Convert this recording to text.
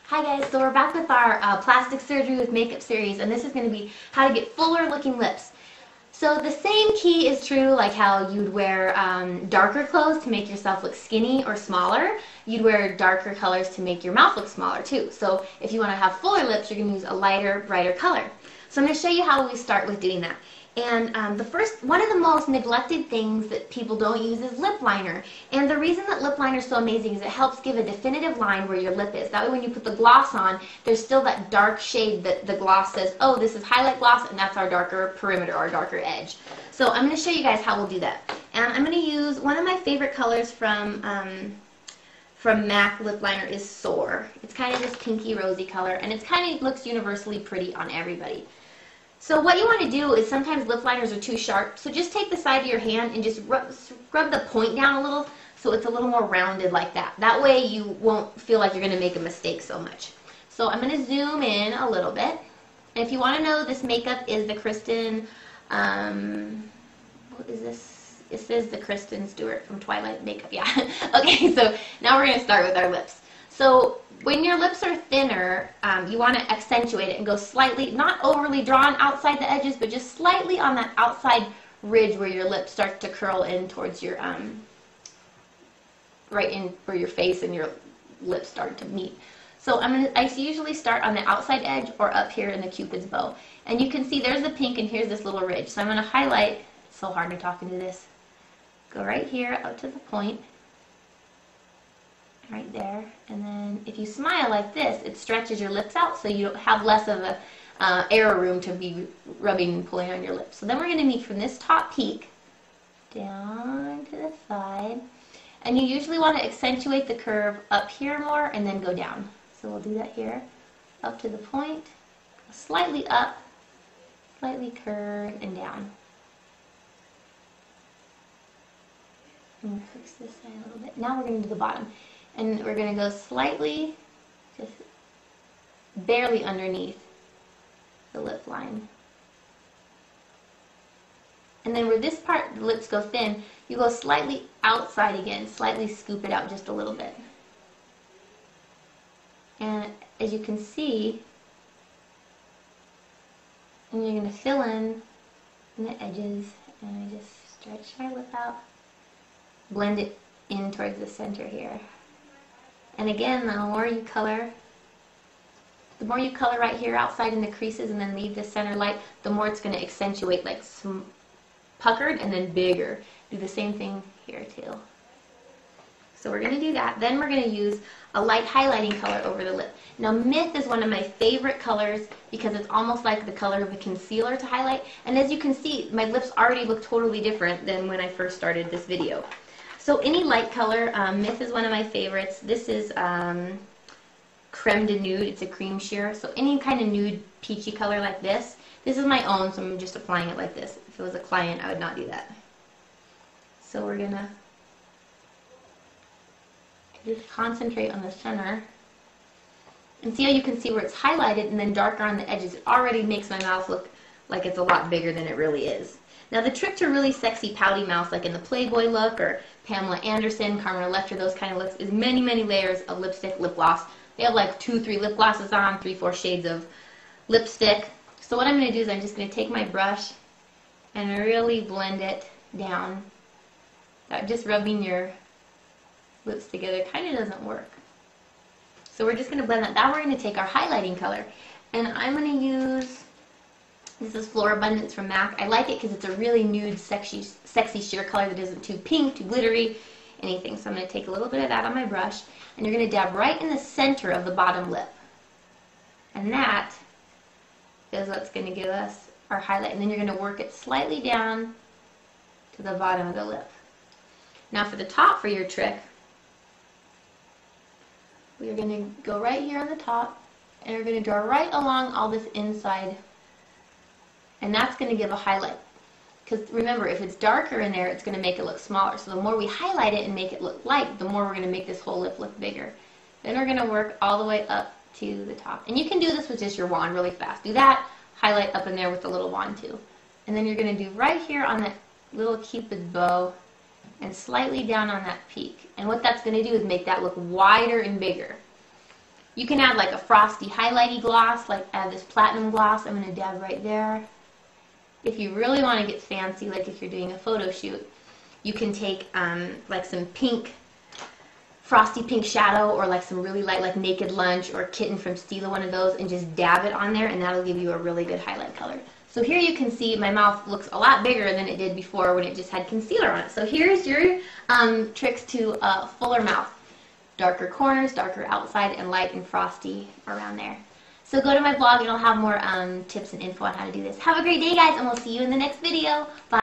Hi guys, so we're back with our plastic surgery with makeup series, and this is going to be how to get fuller looking lips. So the same key is true like how you'd wear darker clothes to make yourself look skinny or smaller. You'd wear darker colors to make your mouth look smaller too. So if you want to have fuller lips, you're going to use a lighter, brighter color. So I'm going to show you how we start with doing that. And one of the most neglected things that people don't use is lip liner. And the reason that lip liner is so amazing is it helps give a definitive line where your lip is. That way when you put the gloss on, there's still that dark shade that the gloss says, oh, this is highlight gloss, and that's our darker perimeter, our darker edge. So I'm going to show you guys how we'll do that. And I'm going to use one of my favorite colors from MAC lip liner is Soar. It's kind of this pinky rosy color, and it kind of looks universally pretty on everybody. So what you want to do is sometimes lip liners are too sharp, so just take the side of your hand and just rub the point down a little so it's a little more rounded like that. That way you won't feel like you're going to make a mistake so much. So I'm going to zoom in a little bit. And if you want to know, this makeup is the Kristen, what is this? It says the Kristen Stewart from Twilight makeup, yeah. Okay, so now we're going to start with our lips. So when your lips are thinner, you want to accentuate it and go slightly, not overly drawn outside the edges, but just slightly on that outside ridge where your lip starts to curl in towards your, right in where your face and your lips start to meet. So I usually start on the outside edge or up here in the Cupid's bow. And you can see there's the pink and here's this little ridge. So I'm going to highlight, it's so hard to talk into this, go right here up to the point. Right there, and then if you smile like this, it stretches your lips out so you don't have less of a air room to be rubbing and pulling on your lips. So then we're going to meet from this top peak down to the side, and you usually want to accentuate the curve up here more and then go down. So we'll do that here, up to the point, slightly up, slightly curve, and down. And fix this side a little bit. Now we're going to do the bottom. And we're going to go slightly, just barely underneath the lip line. And then where this part, the lips go thin, you go slightly outside again, slightly scoop it out just a little bit. And as you can see, and you're going to fill in the edges, and I just stretch my lip out, blend it in towards the center here. And again, the more you color right here outside in the creases and then leave the center light, the more it's going to accentuate, like some puckered and then bigger. Do the same thing here too. So we're going to do that. Then we're going to use a light highlighting color over the lip. Now Myth is one of my favorite colors because it's almost like the color of a concealer to highlight. And as you can see, my lips already look totally different than when I first started this video. So any light color, Myth is one of my favorites. This is Creme de Nude. It's a cream sheer. So any kind of nude peachy color like this. This is my own, so I'm just applying it like this. If it was a client, I would not do that. So we're going to just concentrate on the center. And see how you can see where it's highlighted and then darker on the edges. It already makes my mouth look like it's a lot bigger than it really is. Now the trick to really sexy pouty mouth, like in the Playboy look or Pamela Anderson, Carmen Electra, those kind of looks, is many, many layers of lipstick, lip gloss. They have like 2, 3 lip glosses on, 3, 4 shades of lipstick. So what I'm going to do is I'm just going to take my brush and really blend it down. Just rubbing your lips together kind of doesn't work. So we're just going to blend that. Now we're going to take our highlighting color. And I'm going to use, this is Floor Abundance from MAC. I like it because it's a really nude, sexy sheer color that isn't too pink, too glittery, anything. So I'm going to take a little bit of that on my brush, and you're going to dab right in the center of the bottom lip. And that is what's going to give us our highlight. And then you're going to work it slightly down to the bottom of the lip. Now for the top for your trick, we're going to go right here on the top, and we're going to draw right along all this inside. And that's going to give a highlight. Because remember, if it's darker in there, it's going to make it look smaller. So the more we highlight it and make it look light, the more we're going to make this whole lip look bigger. Then we're going to work all the way up to the top. And you can do this with just your wand really fast. Do that, highlight up in there with the little wand too. And then you're going to do right here on that little Cupid's bow and slightly down on that peak. And what that's going to do is make that look wider and bigger. You can add like a frosty highlighty gloss, like add this platinum gloss. I'm going to dab right there. If you really want to get fancy, like if you're doing a photo shoot, you can take like some pink, frosty pink shadow, or like some really light, like Naked Lunch or Kitten from Stila, one of those, and just dab it on there, and that'll give you a really good highlight color. So here you can see my mouth looks a lot bigger than it did before when it just had concealer on it. So here's your tricks to a fuller mouth. Darker corners, darker outside, and light and frosty around there. So go to my blog and I'll have more tips and info on how to do this. Have a great day, guys, and we'll see you in the next video. Bye.